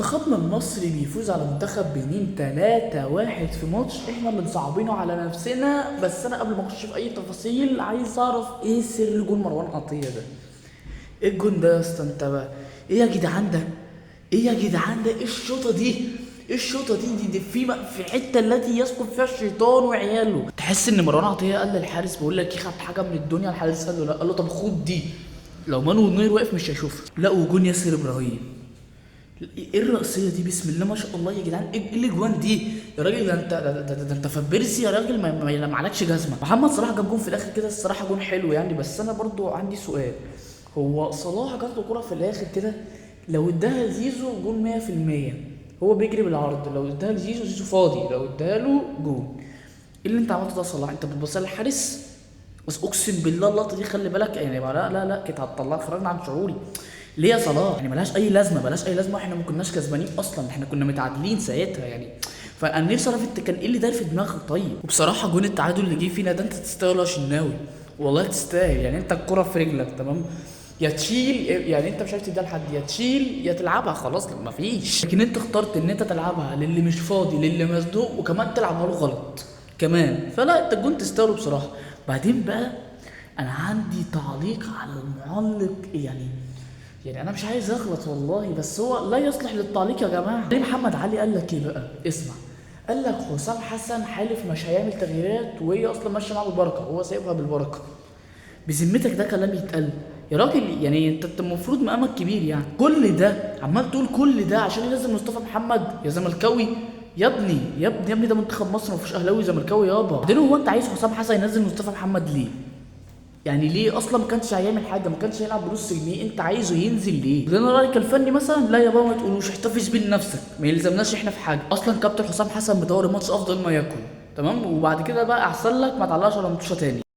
منتخبنا المصري بيفوز على منتخب بنين 3-1 في ماتش احنا اللي مصعبينه على نفسنا. بس انا قبل ما اخش في اي تفاصيل عايز اعرف ايه سر جون مروان عطية ده؟ ايه الجون ده يا اسطى؟ انت بقى ايه يا جدعان ده؟ ايه يا جدعان ده؟ ايه الشوطه دي؟ ايه الشوطه دي في حته التي يسقط فيها الشيطان وعياله. تحس ان مروان عطيه قال للحارس بيقول لك يخبط حاجه من الدنيا، الحارس قال له لا، قال له طب خد دي. لو مانو نوير واقف مش هيشوفها. لا، وجون ياسر ابراهيم، ايه الرأسية دي؟ بسم الله ما شاء الله يا جدعان. ايه الاجوان دي يا راجل؟ ده انت فبرسي يا راجل، ما معلكش جزمه. محمد صلاح جاب جون في الاخر كده، الصراحه جون حلو يعني. بس انا برضو عندي سؤال، هو صلاح جات له كرة في الاخر كده، لو اداها لزيزو جون 100%. هو بيجري بالعرض، لو اداها لزيزو زيزو فاضي، لو اداها له جون. ايه اللي انت عملته ده يا صلاح؟ انت بتبص للحارس؟ بس اقسم بالله اللقطه دي خلي بالك يعني، لا كانت هتطلع خرجنا عن شعوري. ليه يا صلاح؟ يعني ملهاش اي لازمه، ملهاش اي لازمه. احنا ما كناش كسبانين اصلا، احنا كنا متعادلين ساعتها يعني. فانا نفسي اعرف انت كان ايه اللي دار في دماغك طيب. وبصراحه جون التعادل اللي جه فينا ده انت تستاهل يا شناوي، والله تستاهل. يعني انت الكره في رجلك تمام، يا تشيل يعني، انت مش عارف تديها لحد، يا تشيل يا تلعبها خلاص، ما فيش. لكن انت اخترت ان انت تلعبها للي مش فاضي، للي مزنوق، وكمان تلعبها له غلط كمان. فلا، انت الجون تستاهله بصراحه. بعدين بقى انا عندي تعليق على المعلق يعني انا مش عايز اغلط والله، بس هو لا يصلح للتعليق يا جماعه. ليه محمد علي قال لك ايه بقى؟ اسمع، قال لك حسام حسن حالف مش هيعمل تغييرات، وهي اصلا ماشيه معاه بالبركه، هو سايبها بالبركه. بذمتك ده كلام يتقال يا راجل؟ يعني انت المفروض مقامك كبير يعني. كل ده عمال تقول كل ده عشان ينزل مصطفى محمد يا زملكاوي؟ يا ابني ده منتخب مصر، مفيش اهلاوي زملكاوي يابا. بعدين هو انت عايز حسام حسن ينزل مصطفى محمد ليه؟ يعني ليه اصلا؟ ما كانش هيعمل حاجه، ما كانش هيلعب بنص جنيه، انت عايزه ينزل ليه؟ ده انا رايك الفني مثلا؟ لا يا بابا، ما تقولوش، احتفظ بيه لنفسك، ما يلزمناش احنا في حاجه. اصلا كابتن حسام حسن بدور الماتش افضل ما يكون تمام، وبعد كده بقى احسن لك ما تعلقش على ماتشة تاني.